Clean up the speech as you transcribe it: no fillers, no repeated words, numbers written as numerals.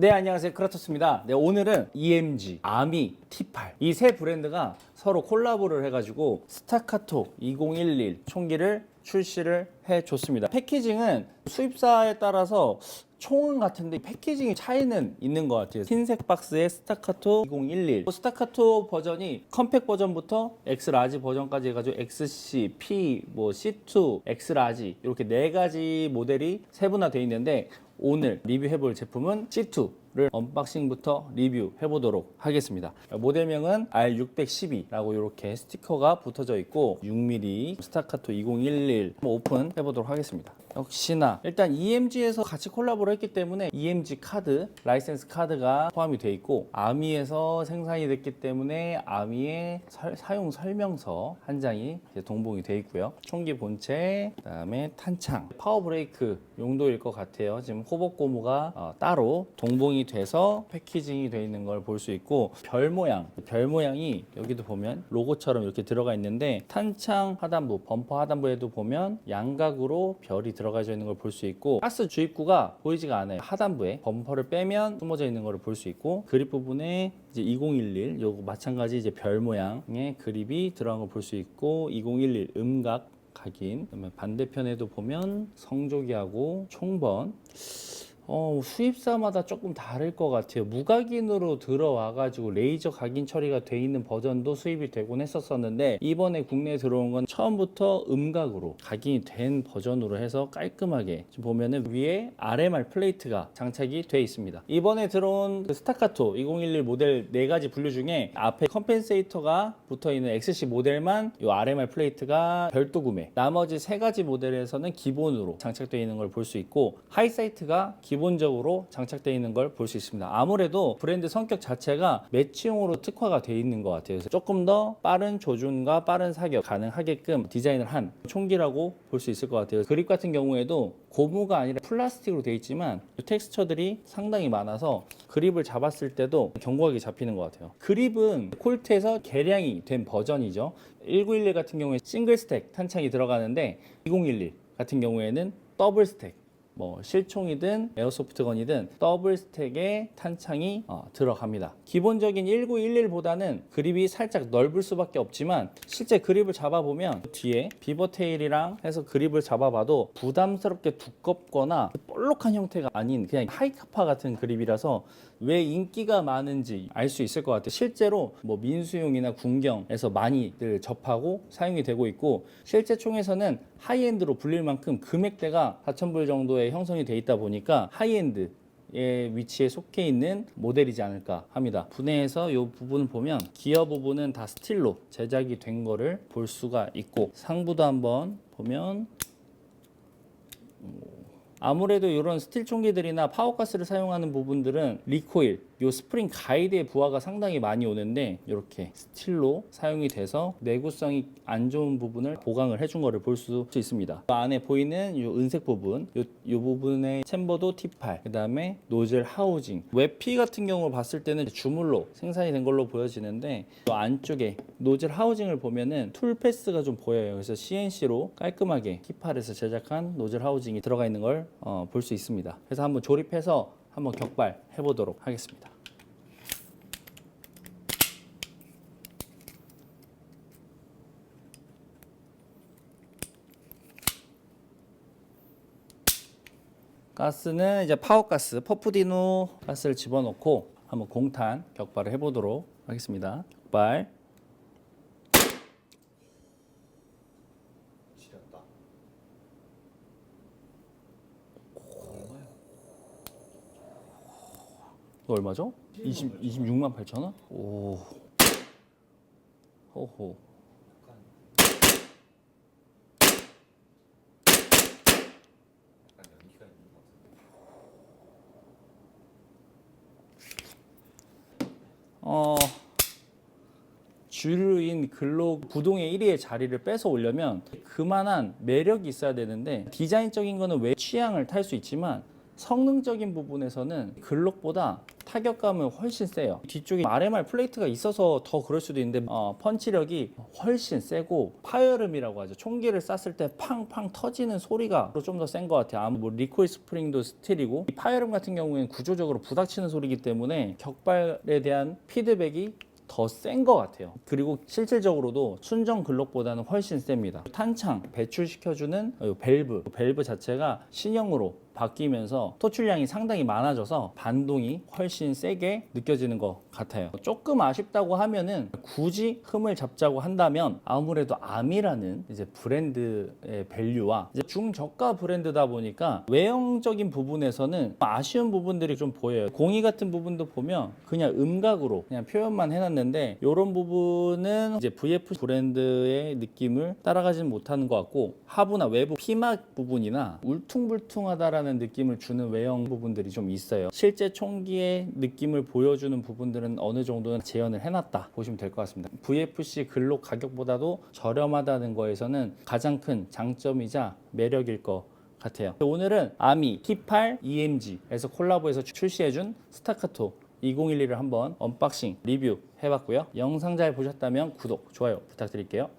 네, 안녕하세요. 크라토스입니다. 네, 오늘은 EMG, 아미, T8 이 세 브랜드가 서로 콜라보를 해가지고 스타카토 2011 총기를 출시를 해줬습니다. 패키징은 수입사에 따라서 총은 같은데 패키징이 차이는 있는 것 같아요. 흰색 박스에 스타카토 2011 스타카토 버전이 컴팩 버전부터 X라지 버전까지 해가지고 XC, P, C2, X라지 이렇게 네 가지 모델이 세분화되어 있는데 오늘 리뷰해볼 제품은 C2를 언박싱부터 리뷰해보도록 하겠습니다. 모델명은 R612라고 이렇게 스티커가 붙어져 있고 6mm 스타카토 2011 오픈해보도록 하겠습니다. 역시나 일단 EMG에서 같이 콜라보를 했기 때문에 EMG 카드, 라이센스 카드가 포함이 되어 있고 아미에서 생산이 됐기 때문에 아미의 사용 설명서 한 장이 동봉이 되어 있고요. 총기 본체, 그다음에 탄창, 파워 브레이크 용도일 것 같아요. 지금 호복 고무가 따로 동봉이 돼서 패키징이 되어 있는 걸 볼 수 있고 별 모양이 여기도 보면 로고처럼 이렇게 들어가 있는데 탄창 하단부, 범퍼 하단부에도 보면 양각으로 별이 들어가져 있는 걸 볼 수 있고 가스 주입구가 보이지가 않아요. 하단부에 범퍼를 빼면 숨어져 있는 걸 볼 수 있고 그립 부분에 이제 2011 요거 마찬가지 이제 별 모양의 그립이 들어간 걸 볼 수 있고 2011 음각 각인. 그다음에 반대편에도 보면 성조기하고 총번. 수입사마다 조금 다를 것 같아요. 무각인으로 들어와가지고 레이저 각인 처리가 돼 있는 버전도 수입이 되곤 했었는데 이번에 국내에 들어온 건 처음부터 음각으로 각인이 된 버전으로 해서 깔끔하게 지금 보면은 위에 RMR 플레이트가 장착이 돼 있습니다. 이번에 들어온 그 스타카토 2011 모델 4가지 분류 중에 앞에 컴펜세이터가 붙어있는 XC 모델만 이 RMR 플레이트가 별도 구매, 나머지 3가지 모델에서는 기본으로 장착되어 있는 걸 볼 수 있고 하이사이트가 기본적으로 장착되어 있는 걸 볼 수 있습니다. 아무래도 브랜드 성격 자체가 매치용으로 특화가 되어 있는 것 같아요. 그래서 조금 더 빠른 조준과 빠른 사격 가능하게끔 디자인을 한 총기라고 볼 수 있을 것 같아요. 그립 같은 경우에도 고무가 아니라 플라스틱으로 되어 있지만 텍스처들이 상당히 많아서 그립을 잡았을 때도 견고하게 잡히는 것 같아요. 그립은 콜트에서 개량이 된 버전이죠. 1911 같은 경우에 싱글 스택 탄창이 들어가는데 2011 같은 경우에는 더블 스택, 실총이든 에어소프트건이든 더블 스택의 탄창이 들어갑니다. 기본적인 1911보다는 그립이 살짝 넓을 수밖에 없지만 실제 그립을 잡아보면 뒤에 비버테일이랑 해서 그립을 잡아봐도 부담스럽게 두껍거나 볼록한 형태가 아닌 그냥 하이카파 같은 그립이라서 왜 인기가 많은지 알 수 있을 것 같아요. 실제로 민수용이나 군경에서 많이들 접하고 사용이 되고 있고 실제 총에서는 하이엔드로 불릴 만큼 금액대가 4,000불 정도의 형성이 돼 있다 보니까 하이엔드 의 위치에 속해 있는 모델이지 않을까 합니다. 분해해서 이 부분을 보면 기어 부분은 다 스틸로 제작이 된 거를 볼 수가 있고 상부도 한번 보면 아무래도 이런 스틸 총기들이나 파워가스를 사용하는 부분들은 리코일, 요 스프링 가이드의 부하가 상당히 많이 오는데 이렇게 스틸로 사용이 돼서 내구성이 안 좋은 부분을 보강을 해준 거를 볼 수 있습니다. 안에 보이는 이 은색 부분, 이 부분의 챔버도 T8, 그 다음에 노즐 하우징, 웹피 같은 경우를 봤을 때는 주물로 생산이 된 걸로 보여지는데 이 안쪽에 노즐 하우징을 보면은 툴 패스가 좀 보여요. 그래서 CNC로 깔끔하게 T8에서 제작한 노즐 하우징이 들어가 있는 걸 볼 수 있습니다. 그래서 한번 조립해서 한번 격발 해보도록 하겠습니다. 가스는 이제 파워가스, 퍼프디노 가스를 집어넣고 한번 공탄 격발을 해보도록 하겠습니다. 격발. 이거 얼마죠? 26만 8천 원? 오. 호호. 주류인 글록 부동의 1위의 자리를 뺏어 오려면 그만한 매력이 있어야 되는데 디자인적인 거는 왜 취향을 탈 수 있지만 성능적인 부분에서는 글록보다 타격감은 훨씬 세요. 뒤쪽에 RMR 플레이트가 있어서 더 그럴 수도 있는데 펀치력이 훨씬 세고 파열음이라고 하죠. 총기를 쐈을 때 팡팡 터지는 소리가 좀 더 센 것 같아요. 뭐 리코일 스프링도 스틸이고 이 파열음 같은 경우에는 구조적으로 부닥치는 소리이기 때문에 격발에 대한 피드백이 더 센 것 같아요. 그리고 실질적으로도 순정 글록보다는 훨씬 셉니다. 탄창 배출시켜주는 밸브 자체가 신형으로 바뀌면서 토출량이 상당히 많아져서 반동이 훨씬 세게 느껴지는 것 같아요. 조금 아쉽다고 하면은 굳이 흠을 잡자고 한다면 아무래도 아미라는 이제 브랜드의 밸류와 이제 중저가 브랜드다 보니까 외형적인 부분에서는 아쉬운 부분들이 좀 보여요. 공이 같은 부분도 보면 그냥 음각으로 그냥 표현만 해놨는데 이런 부분은 이제 VF 브랜드의 느낌을 따라가지는 못하는 것 같고 하부나 외부 피막 부분이나 울퉁불퉁하다라는 느낌을 주는 외형 부분들이 좀 있어요. 실제 총기의 느낌을 보여주는 부분들은 어느 정도는 재현을 해놨다 보시면 될 것 같습니다. VFC 글록 가격보다도 저렴하다는 거에서는 가장 큰 장점이자 매력일 것 같아요. 오늘은 아미 T8 EMG에서 콜라보해서 출시해준 스타카토 2012를 한번 언박싱 리뷰 해봤고요. 영상 잘 보셨다면 구독, 좋아요 부탁드릴게요.